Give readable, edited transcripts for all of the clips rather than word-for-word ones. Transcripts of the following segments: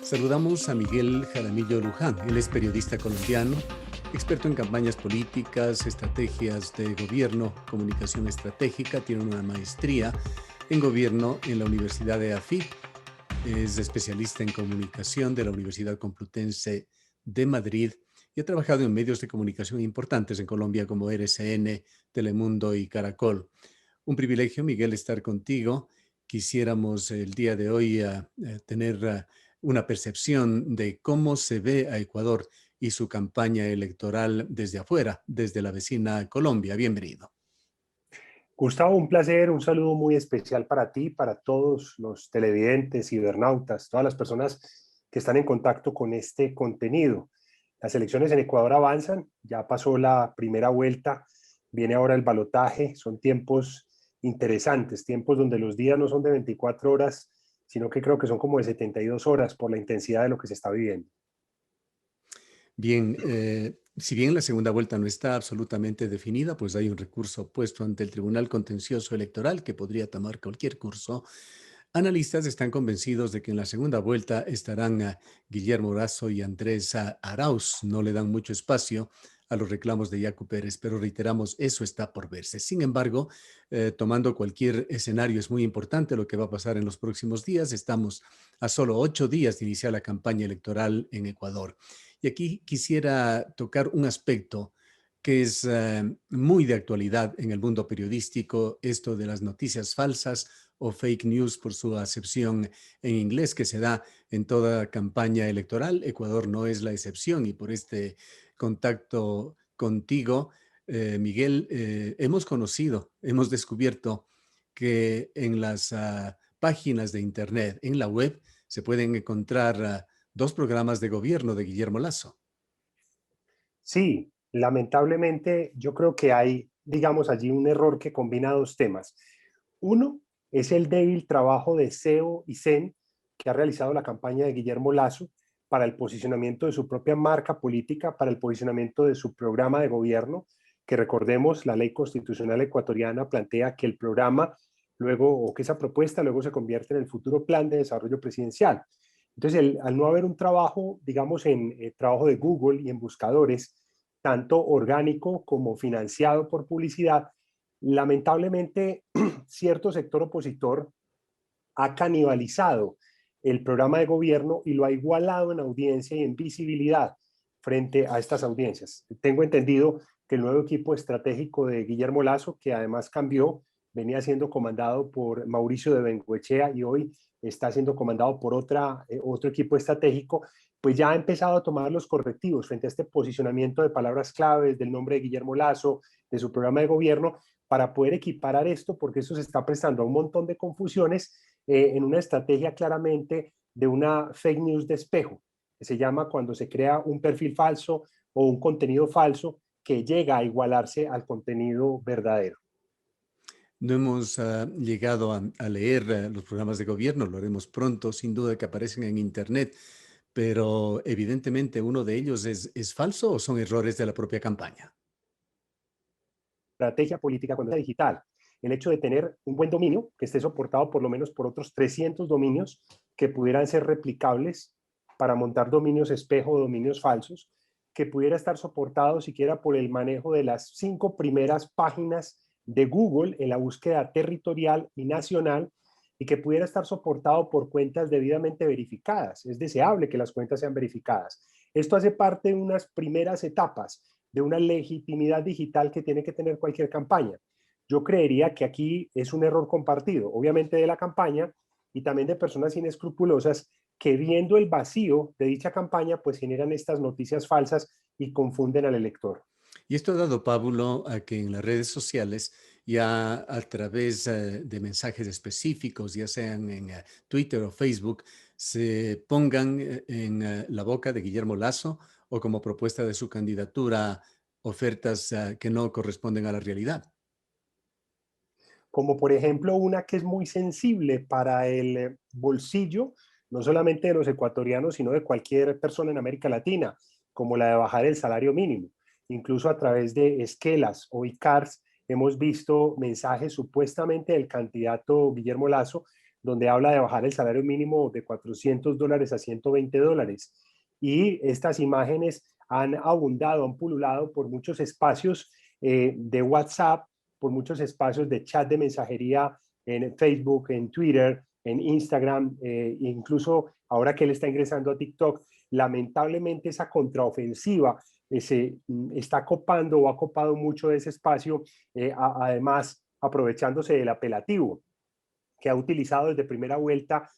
Saludamos a Miguel Jaramillo Luján. Él es periodista colombiano, experto en campañas políticas, estrategias de gobierno, comunicación estratégica, tiene una maestría en gobierno en la Universidad de AFIT, es especialista en comunicación de la Universidad Complutense de Madrid y ha trabajado en medios de comunicación importantes en Colombia como RCN, Telemundo y Caracol. Un privilegio, Miguel, estar contigo. Quisiéramos el día de hoy tener una percepción de cómo se ve a Ecuador y su campaña electoral desde afuera, desde la vecina Colombia. Bienvenido. Gustavo, un placer, un saludo muy especial para ti, para todos los televidentes, cibernautas, todas las personas que están en contacto con este contenido. Las elecciones en Ecuador avanzan, ya pasó la primera vuelta, viene ahora el balotaje, son tiempos interesantes, tiempos donde los días no son de 24 horas, sino que creo que son como de 72 horas por la intensidad de lo que se está viviendo. Bien, si bien la segunda vuelta no está absolutamente definida, pues hay un recurso puesto ante el Tribunal Contencioso Electoral que podría tomar cualquier curso. Analistas están convencidos de que en la segunda vuelta estarán Guillermo Lasso y Andrés Arauz. No le dan mucho espacio a los reclamos de Yacu Pérez, pero reiteramos, eso está por verse. Sin embargo, tomando cualquier escenario, es muy importante lo que va a pasar en los próximos días. Estamos a solo 8 días de iniciar la campaña electoral en Ecuador. Y aquí quisiera tocar un aspecto que es muy de actualidad en el mundo periodístico, esto de las noticias falsas o fake news por su acepción en inglés que se da en toda campaña electoral. Ecuador no es la excepción y por este contacto contigo, Miguel, hemos descubierto que en las páginas de Internet, en la web, se pueden encontrar dos programas de gobierno de Guillermo Lasso. Sí, lamentablemente yo creo que hay, digamos, allí un error que combina dos temas. Uno es el débil trabajo de SEO y CEN que ha realizado la campaña de Guillermo Lasso para el posicionamiento de su propia marca política, para el posicionamiento de su programa de gobierno, que recordemos, la ley constitucional ecuatoriana plantea que el programa luego, o que esa propuesta luego se convierte en el futuro plan de desarrollo presidencial. Entonces, al no haber un trabajo, digamos, en trabajo de Google y en buscadores, tanto orgánico como financiado por publicidad, lamentablemente cierto sector opositor ha canibalizado el programa de gobierno y lo ha igualado en audiencia y en visibilidad frente a estas audiencias. Tengo entendido que el nuevo equipo estratégico de Guillermo Lasso, que además cambió, venía siendo comandado por Mauricio de Bengoechea y hoy está siendo comandado por otro equipo estratégico, pues ya ha empezado a tomar los correctivos frente a este posicionamiento de palabras claves, del nombre de Guillermo Lasso, de su programa de gobierno, para poder equiparar esto, porque eso se está prestando a un montón de confusiones en una estrategia claramente de una fake news de espejo, que se llama cuando se crea un perfil falso o un contenido falso que llega a igualarse al contenido verdadero. No hemos llegado a leer los programas de gobierno, lo haremos pronto, sin duda que aparecen en Internet, pero evidentemente uno de ellos es falso o son errores de la propia campaña. Estrategia política cuando es digital. El hecho de tener un buen dominio que esté soportado por lo menos por otros 300 dominios que pudieran ser replicables para montar dominios espejo o dominios falsos, que pudiera estar soportado siquiera por el manejo de las 5 primeras páginas de Google en la búsqueda territorial y nacional y que pudiera estar soportado por cuentas debidamente verificadas. Es deseable que las cuentas sean verificadas. Esto hace parte de unas primeras etapas de una legitimidad digital que tiene que tener cualquier campaña. Yo creería que aquí es un error compartido, obviamente de la campaña y también de personas inescrupulosas que viendo el vacío de dicha campaña, pues generan estas noticias falsas y confunden al elector. Y esto ha dado pábulo a que en las redes sociales, ya a través de mensajes específicos, ya sean en Twitter o Facebook, se pongan en la boca de Guillermo Lasso o como propuesta de su candidatura ofertas que no corresponden a la realidad. Como por ejemplo una que es muy sensible para el bolsillo, no solamente de los ecuatorianos, sino de cualquier persona en América Latina, como la de bajar el salario mínimo. Incluso a través de esquelas o ICARS hemos visto mensajes supuestamente del candidato Guillermo Lasso donde habla de bajar el salario mínimo de $400 a $120. Y estas imágenes han abundado, han pululado por muchos espacios de WhatsApp, por muchos espacios de chat de mensajería en Facebook, en Twitter, en Instagram, incluso ahora que él está ingresando a TikTok. Lamentablemente esa contraofensiva se está copando o ha copado mucho de ese espacio, además aprovechándose del apelativo que ha utilizado desde primera vuelta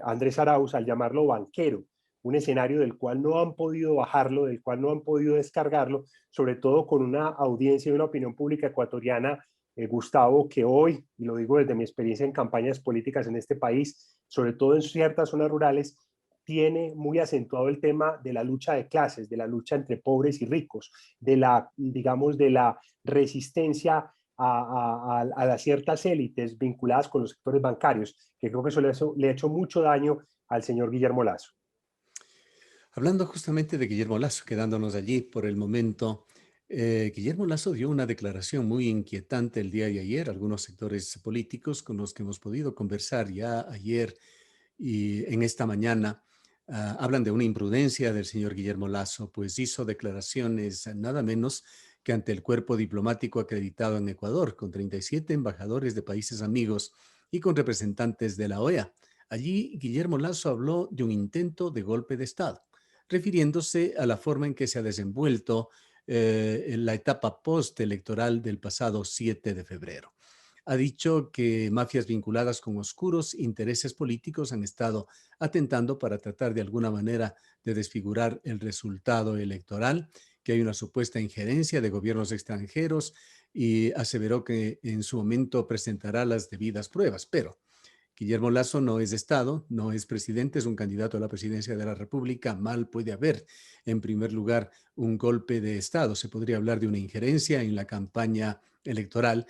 Andrés Arauz al llamarlo banquero, un escenario del cual no han podido bajarlo, del cual no han podido descargarlo, sobre todo con una audiencia y una opinión pública ecuatoriana, Gustavo, que hoy, y lo digo desde mi experiencia en campañas políticas en este país, sobre todo en ciertas zonas rurales, tiene muy acentuado el tema de la lucha de clases, de la lucha entre pobres y ricos, de la, digamos, de la resistencia a las ciertas élites vinculadas con los sectores bancarios, que creo que eso le ha hecho mucho daño al señor Guillermo Lazo. Hablando justamente de Guillermo Lazo, quedándonos allí por el momento, Guillermo Lazo dio una declaración muy inquietante el día de ayer. Algunos sectores políticos con los que hemos podido conversar ya ayer y en esta mañana hablan de una imprudencia del señor Guillermo Lazo, pues hizo declaraciones nada menos que ante el cuerpo diplomático acreditado en Ecuador, con 37 embajadores de países amigos y con representantes de la OEA. Allí, Guillermo Lazo habló de un intento de golpe de Estado, refiriéndose a la forma en que se ha desenvuelto en la etapa postelectoral del pasado 7 de febrero. Ha dicho que mafias vinculadas con oscuros intereses políticos han estado atentando para tratar de alguna manera de desfigurar el resultado electoral, que hay una supuesta injerencia de gobiernos extranjeros y aseveró que en su momento presentará las debidas pruebas. Pero Guillermo Lazo no es de Estado, no es presidente, es un candidato a la presidencia de la República. Mal puede haber, en primer lugar, un golpe de Estado. Se podría hablar de una injerencia en la campaña electoral.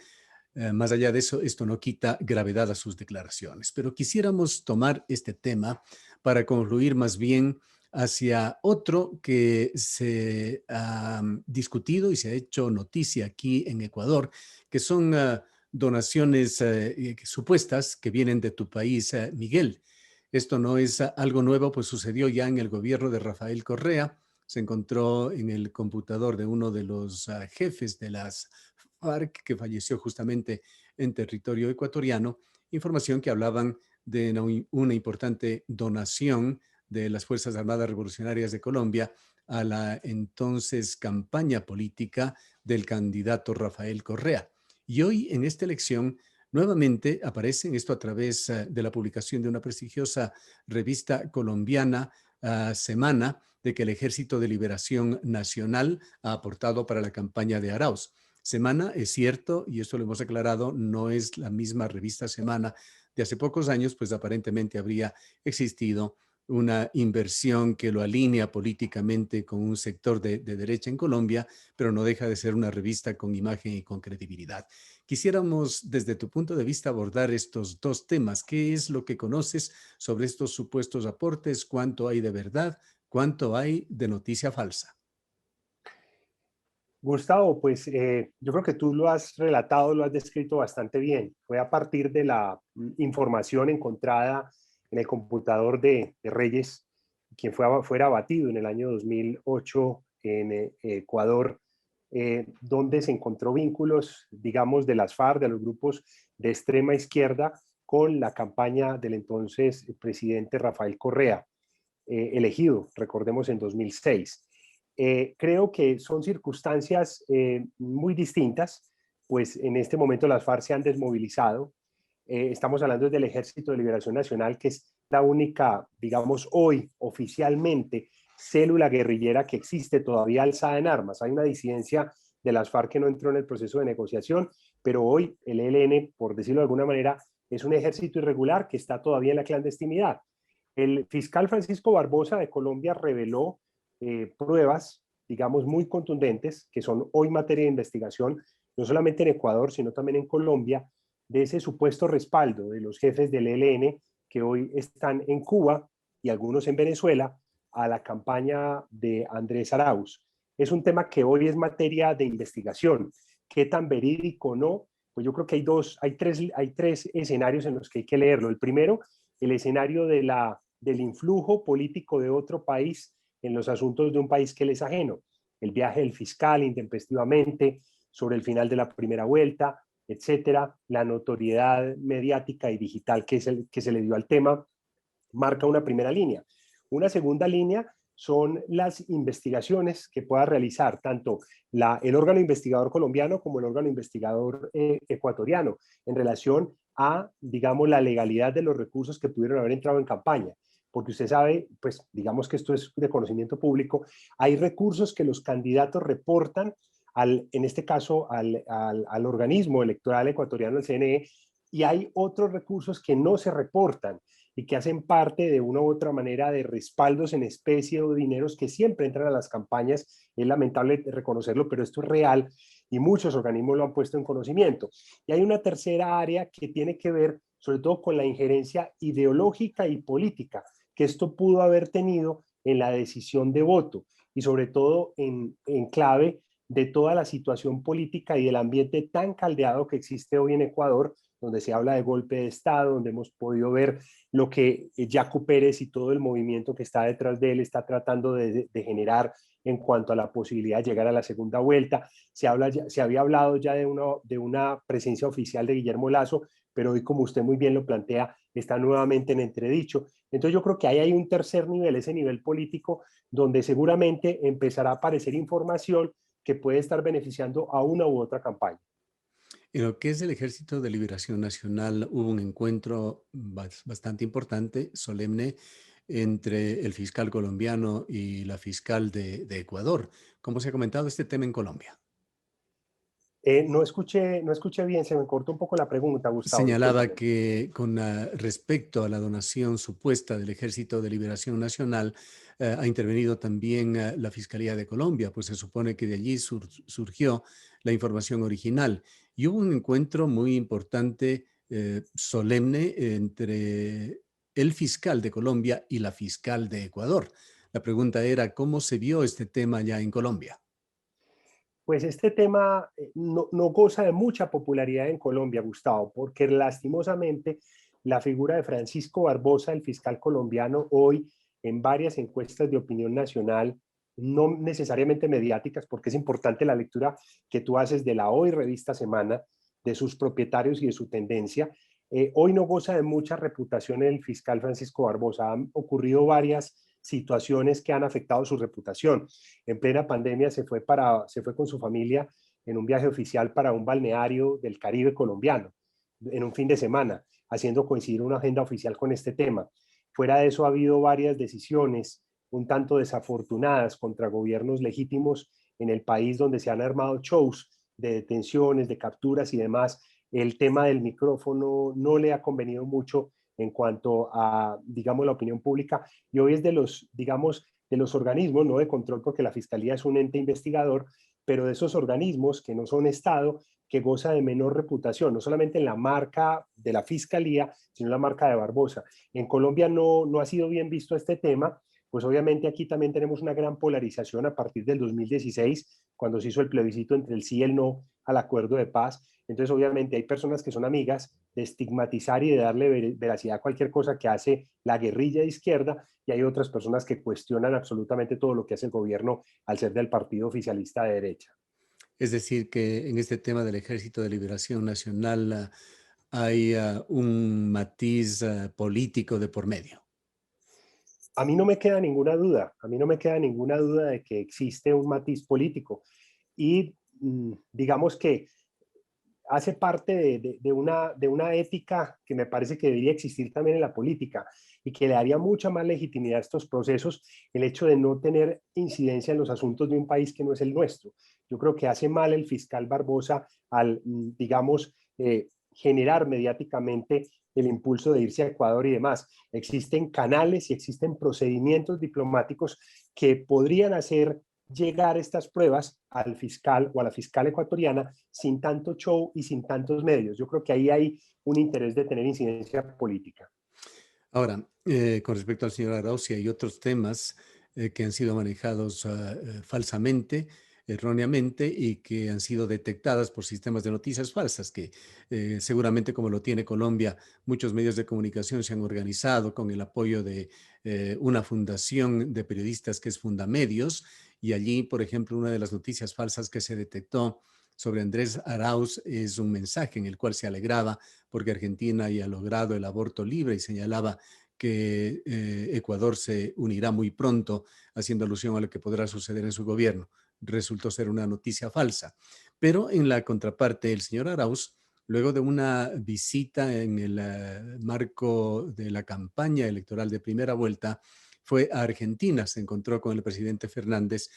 Más allá de eso, esto no quita gravedad a sus declaraciones. Pero quisiéramos tomar este tema para concluir más bien hacia otro que se ha discutido y se ha hecho noticia aquí en Ecuador, que son donaciones supuestas que vienen de tu país, Miguel. Esto no es algo nuevo, pues sucedió ya en el gobierno de Rafael Correa. Se encontró en el computador de uno de los jefes de las FARC, que falleció justamente en territorio ecuatoriano, información que hablaban de una importante donación de las Fuerzas Armadas Revolucionarias de Colombia a la entonces campaña política del candidato Rafael Correa. Y hoy en esta elección nuevamente aparece esto a través de la publicación de una prestigiosa revista colombiana, Semana, de que el Ejército de Liberación Nacional ha aportado para la campaña de Arauz. Semana, es cierto, y esto lo hemos aclarado, no es la misma revista Semana de hace pocos años, pues aparentemente habría existido una inversión que lo alinea políticamente con un sector de derecha en Colombia, pero no deja de ser una revista con imagen y con credibilidad. Quisiéramos, desde tu punto de vista, abordar estos dos temas. ¿Qué es lo que conoces sobre estos supuestos aportes? ¿Cuánto hay de verdad? ¿Cuánto hay de noticia falsa? Gustavo, pues yo creo que tú lo has relatado, lo has descrito bastante bien. Fue a partir de la información encontrada en el computador de Reyes, quien fuera abatido en el año 2008 en Ecuador, donde se encontró vínculos, digamos, de las FARC, de los grupos de extrema izquierda, con la campaña del entonces presidente Rafael Correa, elegido, recordemos, en 2006. Creo que son circunstancias muy distintas, pues en este momento las FARC se han desmovilizado. Estamos hablando del Ejército de Liberación Nacional, que es la única, digamos, hoy oficialmente célula guerrillera que existe todavía alzada en armas. Hay una disidencia de las FARC que no entró en el proceso de negociación, pero hoy el ELN, por decirlo de alguna manera, es un ejército irregular que está todavía en la clandestinidad. El fiscal Francisco Barbosa de Colombia reveló pruebas, digamos, muy contundentes, que son hoy materia de investigación, no solamente en Ecuador, sino también en Colombia, de ese supuesto respaldo de los jefes del ELN que hoy están en Cuba y algunos en Venezuela a la campaña de Andrés Arauz. Es un tema que hoy es materia de investigación. ¿Qué tan verídico o no? Pues yo creo que hay tres escenarios en los que hay que leerlo. El primero, el escenario del influjo político de otro país en los asuntos de un país que le es ajeno. El viaje del fiscal intempestivamente, sobre el final de la primera vuelta, etcétera, la notoriedad mediática y digital que se le dio al tema, marca una primera línea. Una segunda línea son las investigaciones que pueda realizar tanto el órgano investigador colombiano como el órgano investigador ecuatoriano en relación a, digamos, la legalidad de los recursos que pudieron haber entrado en campaña. Porque usted sabe, pues digamos que esto es de conocimiento público, hay recursos que los candidatos reportan en este caso al organismo electoral ecuatoriano, el CNE, y hay otros recursos que no se reportan y que hacen parte de una u otra manera de respaldos en especie o dineros que siempre entran a las campañas. Es lamentable reconocerlo, pero esto es real y muchos organismos lo han puesto en conocimiento. Y hay una tercera área que tiene que ver sobre todo con la injerencia ideológica y política que esto pudo haber tenido en la decisión de voto y sobre todo en clave de toda la situación política y el ambiente tan caldeado que existe hoy en Ecuador, donde se habla de golpe de Estado, donde hemos podido ver lo que Yacu Pérez y todo el movimiento que está detrás de él está tratando de generar en cuanto a la posibilidad de llegar a la segunda vuelta. Se había hablado ya de una presencia oficial de Guillermo Lazo, pero hoy, como usted muy bien lo plantea, está nuevamente en entredicho. Entonces yo creo que ahí hay un tercer nivel, ese nivel político, donde seguramente empezará a aparecer información que puede estar beneficiando a una u otra campaña. En lo que es el Ejército de Liberación Nacional, hubo un encuentro bastante importante, solemne, entre el fiscal colombiano y la fiscal de Ecuador. ¿Cómo se ha comentado este tema en Colombia? No escuché bien, se me cortó un poco la pregunta, Gustavo, Señalaba discúlpame. que con respecto a la donación supuesta del Ejército de Liberación Nacional, ha intervenido también la Fiscalía de Colombia, pues se supone que de allí surgió la información original. Y hubo un encuentro muy importante, solemne, entre el fiscal de Colombia y la fiscal de Ecuador. La pregunta era, ¿cómo se vio este tema ya en Colombia? Pues este tema no goza de mucha popularidad en Colombia, Gustavo, porque lastimosamente la figura de Francisco Barbosa, el fiscal colombiano, hoy en varias encuestas de opinión nacional, no necesariamente mediáticas, porque es importante la lectura que tú haces de la hoy revista Semana, de sus propietarios y de su tendencia. Hoy no goza de mucha reputación el fiscal Francisco Barbosa. Han ocurrido varias situaciones que han afectado su reputación. En plena pandemia se fue con su familia en un viaje oficial para un balneario del Caribe colombiano, en un fin de semana, haciendo coincidir una agenda oficial con este tema. Fuera de eso ha habido varias decisiones un tanto desafortunadas contra gobiernos legítimos en el país donde se han armado shows de detenciones, de capturas y demás. El tema del micrófono no le ha convenido mucho en cuanto a, digamos, la opinión pública y hoy es digamos, de los organismos, no de control, porque la Fiscalía es un ente investigador, pero de esos organismos que no son Estado, que goza de menor reputación, no solamente en la marca de la Fiscalía, sino en la marca de Barbosa. En Colombia no ha sido bien visto este tema, pues obviamente aquí también tenemos una gran polarización a partir del 2016, cuando se hizo el plebiscito entre el sí y el no al acuerdo de paz. Entonces, obviamente, hay personas que son amigas de estigmatizar y de darle veracidad a cualquier cosa que hace la guerrilla de izquierda, y hay otras personas que cuestionan absolutamente todo lo que hace el gobierno al ser del partido oficialista de derecha. Es decir, que en este tema del Ejército de Liberación Nacional hay un matiz político de por medio. A mí no me queda ninguna duda, a mí no me queda ninguna duda de que existe un matiz político y digamos que hace parte de una ética que me parece que debería existir también en la política y que le daría mucha más legitimidad a estos procesos el hecho de no tener incidencia en los asuntos de un país que no es el nuestro. Yo creo que hace mal el fiscal Barbosa al, digamos, generar mediáticamente el impulso de irse a Ecuador y demás. Existen canales y existen procedimientos diplomáticos que podrían hacer llegar estas pruebas al fiscal o a la fiscal ecuatoriana sin tanto show y sin tantos medios. Yo creo que ahí hay un interés de tener incidencia política. Ahora, con respecto al señor Arauz, y hay otros temas que han sido manejados falsamente. erróneamente y que han sido detectadas por sistemas de noticias falsas, que seguramente como lo tiene Colombia, muchos medios de comunicación se han organizado con el apoyo de una fundación de periodistas que es Fundamedios, y allí, por ejemplo, una de las noticias falsas que se detectó sobre Andrés Arauz es un mensaje en el cual se alegraba porque Argentina ya ha logrado el aborto libre y señalaba que Ecuador se unirá muy pronto, haciendo alusión a lo que podrá suceder en su gobierno. Resultó ser una noticia falsa. Pero en la contraparte, el señor Arauz, luego de una visita en el marco de la campaña electoral de primera vuelta, fue a Argentina, se encontró con el presidente Fernández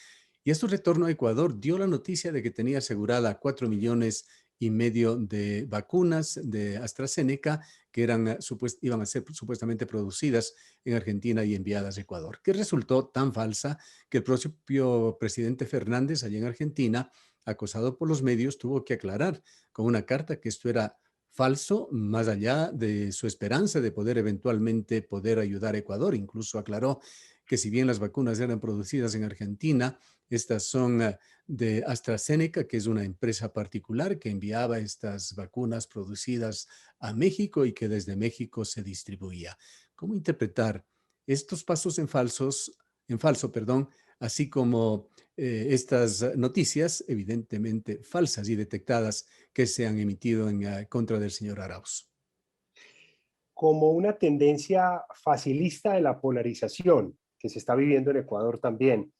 y a su retorno a Ecuador dio la noticia de que tenía asegurada 4,5 millones de vacunas de AstraZeneca que iban a ser supuestamente producidas en Argentina y enviadas a Ecuador, que resultó tan falsa que el propio presidente Fernández allá en Argentina, acosado por los medios, tuvo que aclarar con una carta que esto era falso, más allá de su esperanza de poder eventualmente poder ayudar a Ecuador. Incluso aclaró que si bien las vacunas eran producidas en Argentina, estas son de AstraZeneca, que es una empresa particular que enviaba estas vacunas producidas a México y que desde México se distribuía. ¿Cómo interpretar estos pasos en falso, perdón, así como estas noticias evidentemente falsas y detectadas que se han emitido en contra del señor Arauz? Como una tendencia facilista de la polarización que se está viviendo en Ecuador también,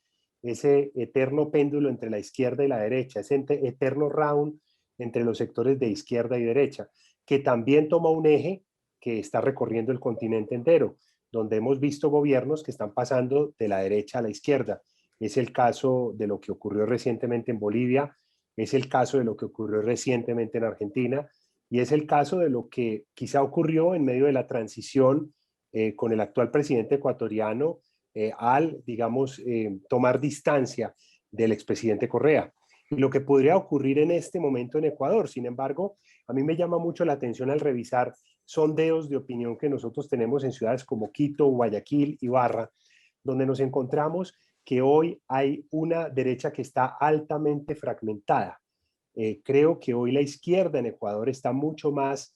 ese eterno péndulo entre la izquierda y la derecha, ese eterno round entre los sectores de izquierda y derecha, que también toma un eje que está recorriendo el continente entero, donde hemos visto gobiernos que están pasando de la derecha a la izquierda. Es el caso de lo que ocurrió recientemente en Bolivia, es el caso de lo que ocurrió recientemente en Argentina, y es el caso de lo que quizá ocurrió en medio de la transición con el actual presidente ecuatoriano al, digamos, tomar distancia del expresidente Correa. Y lo que podría ocurrir en este momento en Ecuador. Sin embargo, a mí me llama mucho la atención al revisar sondeos de opinión que nosotros tenemos en ciudades como Quito, Guayaquil y Barra, donde nos encontramos que hoy hay una derecha que está altamente fragmentada. Creo que hoy la izquierda en Ecuador está mucho más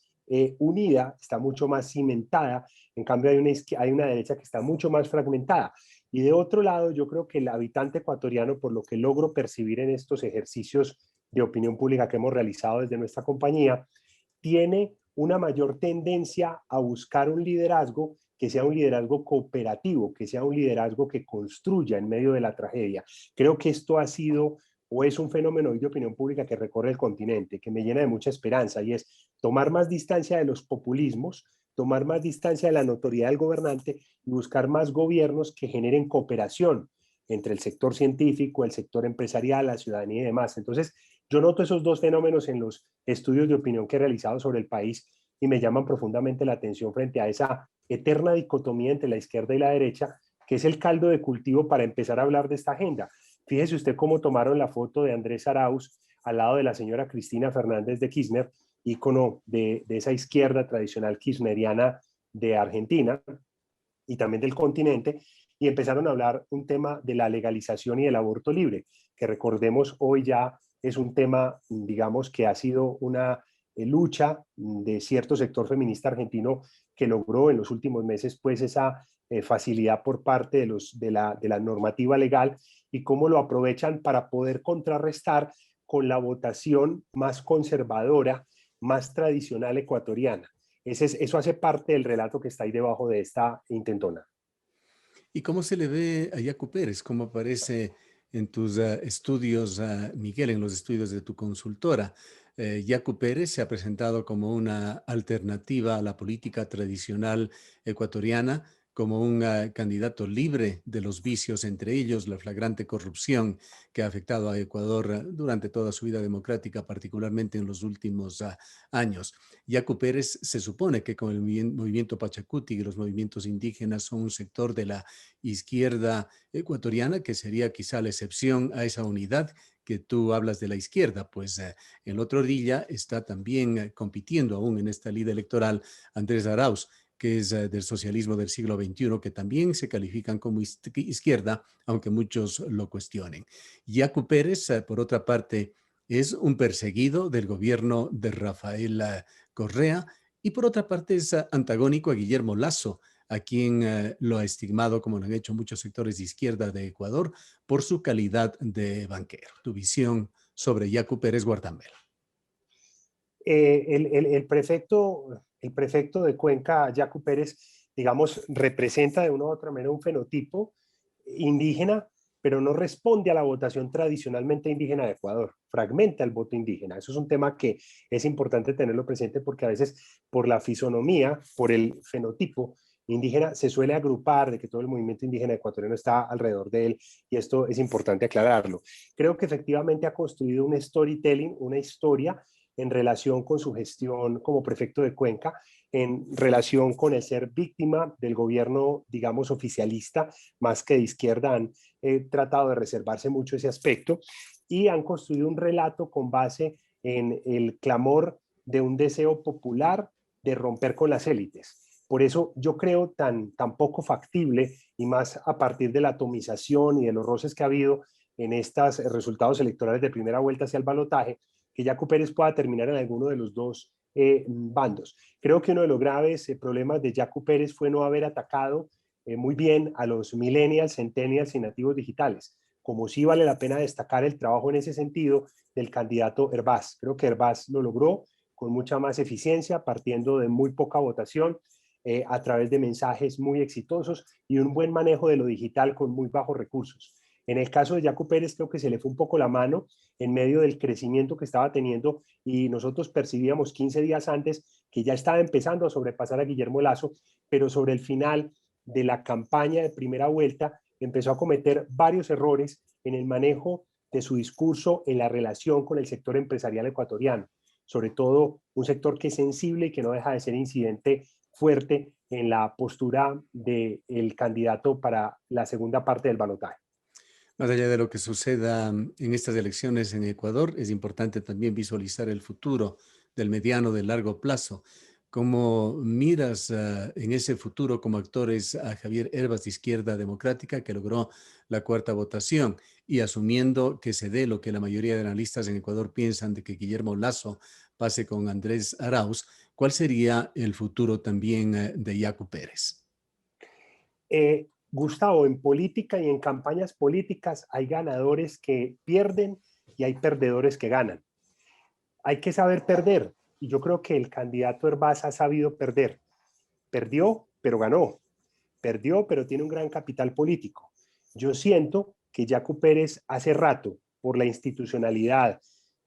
unida, está mucho más cimentada, en cambio hay una derecha que está mucho más fragmentada. Y de otro lado, yo creo que el habitante ecuatoriano, por lo que logro percibir en estos ejercicios de opinión pública que hemos realizado desde nuestra compañía, tiene una mayor tendencia a buscar un liderazgo que sea un liderazgo cooperativo, que sea un liderazgo que construya en medio de la tragedia. Creo que esto ha sido o es un fenómeno de opinión pública que recorre el continente, que me llena de mucha esperanza, y es tomar más distancia de los populismos, tomar más distancia de la notoriedad del gobernante y buscar más gobiernos que generen cooperación entre el sector científico, el sector empresarial, la ciudadanía y demás. Entonces, yo noto esos dos fenómenos en los estudios de opinión que he realizado sobre el país y me llaman profundamente la atención frente a esa eterna dicotomía entre la izquierda y la derecha, que es el caldo de cultivo para empezar a hablar de esta agenda. Fíjese usted cómo tomaron la foto de Andrés Arauz al lado de la señora Cristina Fernández de Kirchner, ícono de esa izquierda tradicional kirchneriana de Argentina y también del continente, y empezaron a hablar un tema de la legalización y del aborto libre, que recordemos hoy ya es un tema, digamos, que ha sido una lucha de cierto sector feminista argentino que logró en los últimos meses pues esa facilidad por parte de la normativa legal y cómo lo aprovechan para poder contrarrestar con la votación más conservadora, más tradicional ecuatoriana. Eso hace parte del relato que está ahí debajo de esta intentona. ¿Y cómo se le ve a Yacu Pérez? ¿Cómo aparece en tus estudios, Miguel, en los estudios de tu consultora? Yacu Pérez se ha presentado como una alternativa a la política tradicional ecuatoriana, como un candidato libre de los vicios, entre ellos la flagrante corrupción que ha afectado a Ecuador durante toda su vida democrática, particularmente en los últimos años. Yacu Pérez se supone que con el movimiento Pachacuti y los movimientos indígenas son un sector de la izquierda ecuatoriana, que sería quizá la excepción a esa unidad que tú hablas de la izquierda, pues en la otra orilla está también compitiendo aún en esta lida electoral Andrés Arauz, que es del socialismo del siglo XXI, que también se califican como izquierda, aunque muchos lo cuestionen. Yacu Pérez, por otra parte, es un perseguido del gobierno de Rafael Correa y por otra parte es antagónico a Guillermo Lasso, a quien lo ha estigmado, como lo han hecho muchos sectores de izquierda de Ecuador, por su calidad de banquero. Tu visión sobre Yacu Pérez Guardamela. El prefecto de Cuenca, Yacu Pérez, digamos, representa de una u otra manera un fenotipo indígena, pero no responde a la votación tradicionalmente indígena de Ecuador, fragmenta el voto indígena. Eso es un tema que es importante tenerlo presente porque a veces por la fisonomía, por el fenotipo indígena, se suele agrupar de que todo el movimiento indígena ecuatoriano está alrededor de él y esto es importante aclararlo. Creo que efectivamente ha construido un storytelling, una historia en relación con su gestión como prefecto de Cuenca, en relación con el ser víctima del gobierno, digamos, oficialista, más que de izquierda, han tratado de reservarse mucho ese aspecto y han construido un relato con base en el clamor de un deseo popular de romper con las élites. Por eso yo creo tan poco factible y más a partir de la atomización y de los roces que ha habido en estos resultados electorales de primera vuelta hacia el balotaje, que Yacu Pérez pueda terminar en alguno de los dos bandos. Creo que uno de los graves problemas de Yacu Pérez fue no haber atacado muy bien a los millennials, centennials y nativos digitales, como sí vale la pena destacar el trabajo en ese sentido del candidato Hervás. Creo que Hervás lo logró con mucha más eficiencia, partiendo de muy poca votación, a través de mensajes muy exitosos y un buen manejo de lo digital con muy bajos recursos. En el caso de Yacu Pérez creo que se le fue un poco la mano en medio del crecimiento que estaba teniendo y nosotros percibíamos 15 días antes que ya estaba empezando a sobrepasar a Guillermo Lasso, pero sobre el final de la campaña de primera vuelta empezó a cometer varios errores en el manejo de su discurso en la relación con el sector empresarial ecuatoriano, sobre todo un sector que es sensible y que no deja de ser incidente fuerte en la postura del candidato para la segunda parte del balotaje. Más allá de lo que suceda en estas elecciones en Ecuador, es importante también visualizar el futuro del mediano, del largo plazo. ¿Cómo miras en ese futuro como actores a Javier Hervas de Izquierda Democrática, que logró la cuarta votación? Y asumiendo que se dé lo que la mayoría de analistas en Ecuador piensan de que Guillermo Lasso pase con Andrés Arauz, ¿cuál sería el futuro también de Yacu Pérez? Gustavo, en política y en campañas políticas hay ganadores que pierden y hay perdedores que ganan. Hay que saber perder y yo creo que el candidato Hervás ha sabido perder. Perdió, pero ganó. Perdió, pero tiene un gran capital político. Yo siento que Yacu Pérez hace rato, por la institucionalidad,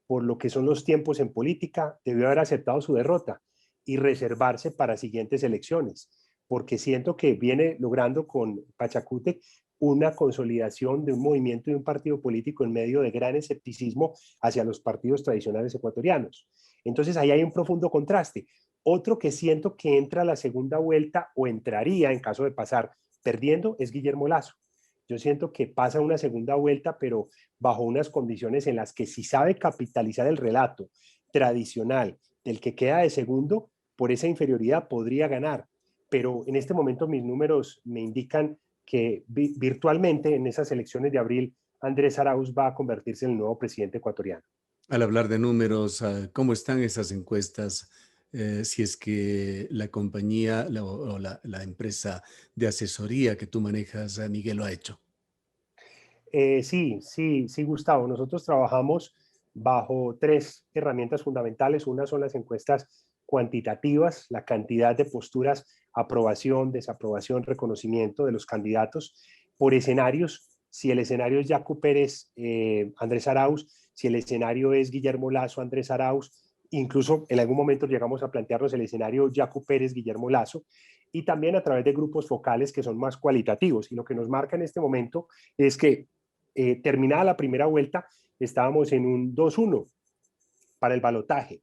por lo que son los tiempos en política, debió haber aceptado su derrota y reservarse para siguientes elecciones, porque siento que viene logrando con Pachacútec una consolidación de un movimiento y un partido político en medio de gran escepticismo hacia los partidos tradicionales ecuatorianos. Entonces ahí hay un profundo contraste. Otro que siento que entra a la segunda vuelta o entraría en caso de pasar perdiendo es Guillermo Lasso. Yo siento que pasa una segunda vuelta, pero bajo unas condiciones en las que si sabe capitalizar el relato tradicional del que queda de segundo, por esa inferioridad podría ganar. Pero en este momento mis números me indican que virtualmente en esas elecciones de abril Andrés Arauz va a convertirse en el nuevo presidente ecuatoriano. Al hablar de números, ¿cómo están esas encuestas? Si es que la compañía o la empresa de asesoría que tú manejas, Miguel, lo ha hecho. Sí, Gustavo. Nosotros trabajamos bajo tres herramientas fundamentales. Una son las encuestas cuantitativas, la cantidad de posturas, aprobación, desaprobación, reconocimiento de los candidatos por escenarios. Si el escenario es Yacu Pérez, Andrés Arauz, si el escenario es Guillermo Lasso, Andrés Arauz, incluso en algún momento llegamos a plantearnos el escenario Yacu Pérez, Guillermo Lasso, y también a través de grupos focales que son más cualitativos. Y lo que nos marca en este momento es que terminada la primera vuelta, estábamos en un 2-1 para el balotaje.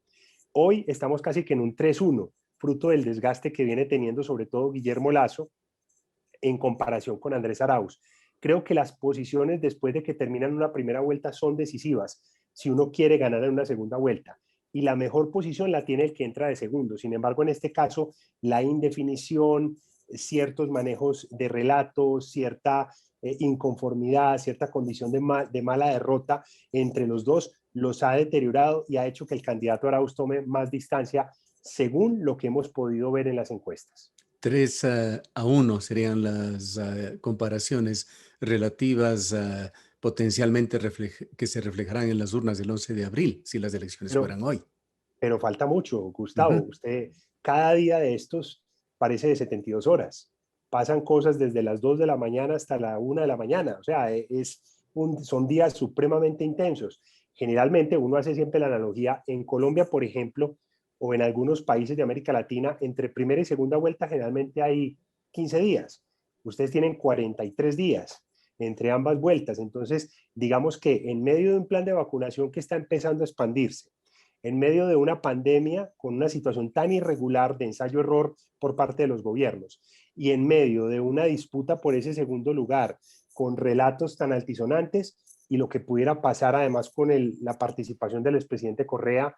Hoy estamos casi que en un 3-1, fruto del desgaste que viene teniendo sobre todo Guillermo Lasso en comparación con Andrés Arauz. Creo que las posiciones después de que terminan una primera vuelta son decisivas si uno quiere ganar en una segunda vuelta. y la mejor posición la tiene el que entra de segundo. Sin embargo, en este caso, la indefinición, ciertos manejos de relatos, cierta inconformidad, cierta condición de mala derrota entre los dos, los ha deteriorado y ha hecho que el candidato Arauz tome más distancia según lo que hemos podido ver en las encuestas. 3-1 serían las comparaciones relativas potencialmente que se reflejarán en las urnas del 11 de abril, si las elecciones Pero, fueran hoy. pero falta mucho, Ujú. Gustavo. Usted, cada día de estos parece de 72 horas. Pasan cosas desde las 2 de la mañana hasta la 1 de la mañana. O sea, son días supremamente intensos. Generalmente uno hace siempre la analogía. En Colombia, por ejemplo, o en algunos países de América Latina, entre primera y segunda vuelta generalmente hay 15 días. Ustedes tienen 43 días entre ambas vueltas. Entonces, digamos que en medio de un plan de vacunación que está empezando a expandirse, en medio de una pandemia con una situación tan irregular de ensayo-error por parte de los gobiernos y en medio de una disputa por ese segundo lugar con relatos tan altisonantes y lo que pudiera pasar además con la participación del expresidente Correa,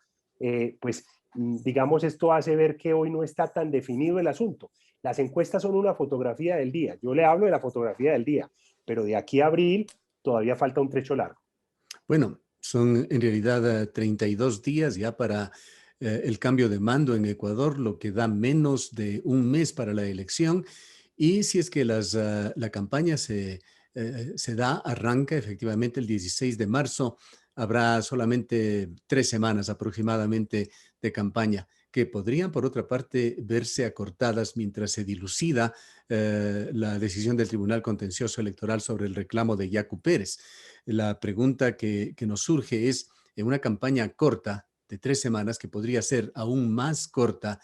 pues digamos esto hace ver que hoy no está tan definido el asunto. Las encuestas son una fotografía del día. Yo le hablo de la fotografía del día, pero de aquí a abril todavía falta un trecho largo. Bueno, son en realidad 32 días ya para el cambio de mando en Ecuador, lo que da menos de un mes para la elección. Y si es que la campaña se da, arranca efectivamente el 16 de marzo, habrá solamente 3 semanas aproximadamente de campaña, que podrían, por otra parte, verse acortadas mientras se dilucida la decisión del Tribunal Contencioso Electoral sobre el reclamo de Yacu Pérez. La pregunta que nos surge es, en una campaña corta de 3 semanas, que podría ser aún más corta,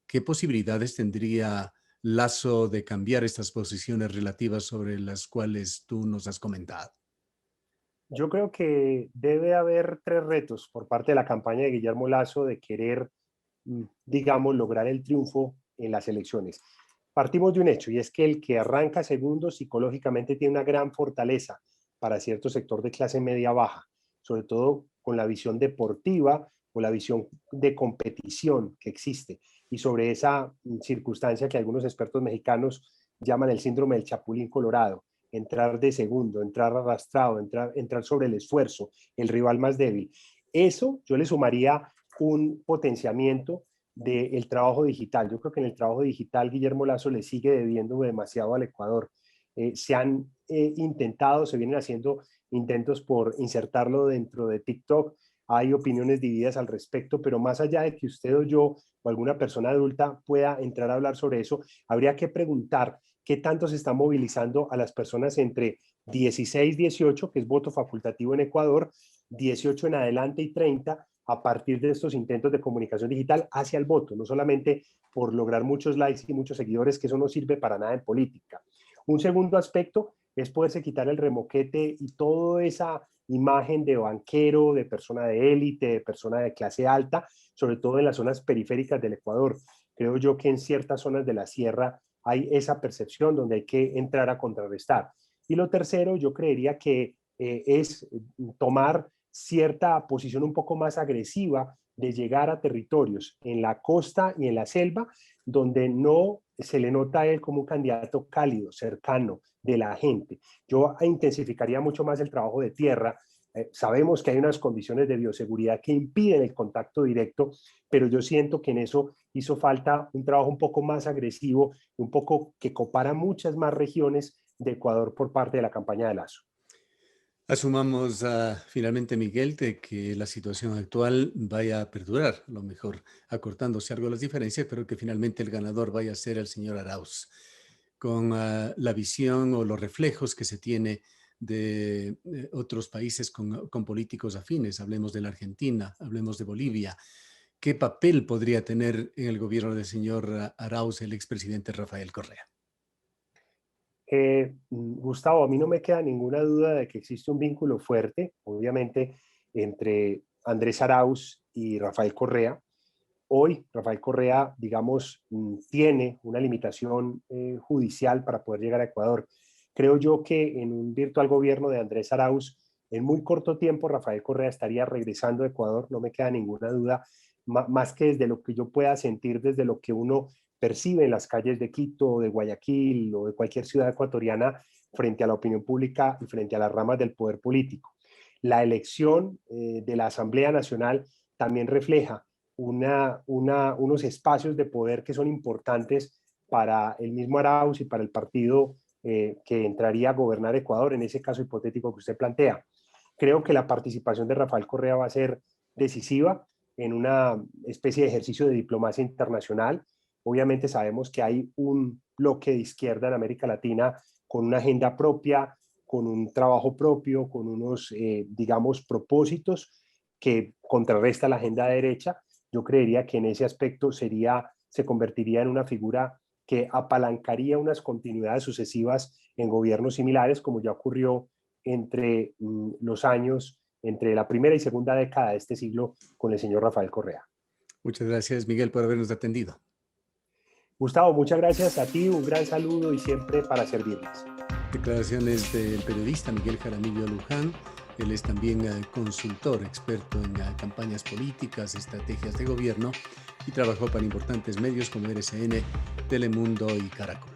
¿qué posibilidades tendría Lazo de cambiar estas posiciones relativas sobre las cuales tú nos has comentado? Yo creo que debe haber tres retos por parte de la campaña de Guillermo Lazo de querer, digamos, lograr el triunfo en las elecciones. Partimos de un hecho y es que el que arranca segundo psicológicamente tiene una gran fortaleza para cierto sector de clase media baja, sobre todo con la visión deportiva o la visión de competición que existe y sobre esa circunstancia que algunos expertos mexicanos llaman el síndrome del Chapulín Colorado, entrar de segundo, entrar arrastrado, entrar sobre el esfuerzo, el rival más débil. Eso yo le sumaría un potenciamiento del trabajo digital. Yo creo que en el trabajo digital Guillermo Lazo le sigue debiendo demasiado al Ecuador. Se han intentado, se vienen haciendo intentos por insertarlo dentro de TikTok. Hay opiniones divididas al respecto, pero más allá de que usted o yo o alguna persona adulta pueda entrar a hablar sobre eso, habría que preguntar qué tanto se está movilizando a las personas entre 16, 18, que es voto facultativo en Ecuador, 18 en adelante y 30, a partir de estos intentos de comunicación digital hacia el voto, no solamente por lograr muchos likes y muchos seguidores, que eso no sirve para nada en política. Un segundo aspecto es poderse quitar el remoquete y toda esa imagen de banquero, de persona de élite, de persona de clase alta, sobre todo en las zonas periféricas del Ecuador. Creo yo que en ciertas zonas de la sierra hay esa percepción donde hay que entrar a contrarrestar. Y lo tercero, yo creería que es tomar cierta posición un poco más agresiva de llegar a territorios en la costa y en la selva donde no se le nota a él como un candidato cálido, cercano de la gente. Yo intensificaría mucho más el trabajo de tierra. Sabemos que hay unas condiciones de bioseguridad que impiden el contacto directo, pero yo siento que en eso hizo falta un trabajo un poco más agresivo, un poco que copara muchas más regiones de Ecuador por parte de la campaña de Lazo. Asumamos finalmente, Miguel, de que la situación actual vaya a perdurar, a lo mejor acortándose algo las diferencias, pero que finalmente el ganador vaya a ser el señor Arauz, con la visión o los reflejos que se tiene de otros países con políticos afines. Hablemos de la Argentina, hablemos de Bolivia. ¿Qué papel podría tener en el gobierno del señor Arauz el expresidente Rafael Correa? Gustavo, a mí no me queda ninguna duda de que existe un vínculo fuerte, obviamente, entre Andrés Arauz y Rafael Correa. Hoy, Rafael Correa, digamos, tiene una limitación judicial para poder llegar a Ecuador. Creo yo que en un virtual gobierno de Andrés Arauz En muy corto tiempo, Rafael Correa estaría regresando a Ecuador, no me queda ninguna duda, más que desde lo que yo pueda sentir, desde lo que uno percibe en las calles de Quito, de Guayaquil o de cualquier ciudad ecuatoriana frente a la opinión pública y frente a las ramas del poder político. La elección de la Asamblea Nacional también refleja unos espacios de poder que son importantes para el mismo Arauz y para el partido que entraría a gobernar Ecuador, en ese caso hipotético que usted plantea. Creo que la participación de Rafael Correa va a ser decisiva en una especie de ejercicio de diplomacia internacional. Obviamente sabemos que hay un bloque de izquierda en América Latina con una agenda propia, con un trabajo propio, con unos, digamos, propósitos que contrarresta la agenda derecha. Yo creería que en ese aspecto se convertiría en una figura que apalancaría unas continuidades sucesivas en gobiernos similares, como ya ocurrió entre los años, entre la primera y segunda década de este siglo con el señor Rafael Correa. Muchas gracias, Miguel, por habernos atendido. Gustavo, muchas gracias a ti, un gran saludo y siempre para servirles. Declaraciones del periodista Miguel Jaramillo Luján. Él es también consultor, experto en campañas políticas, estrategias de gobierno y trabajó para importantes medios como RCN, Telemundo y Caracol.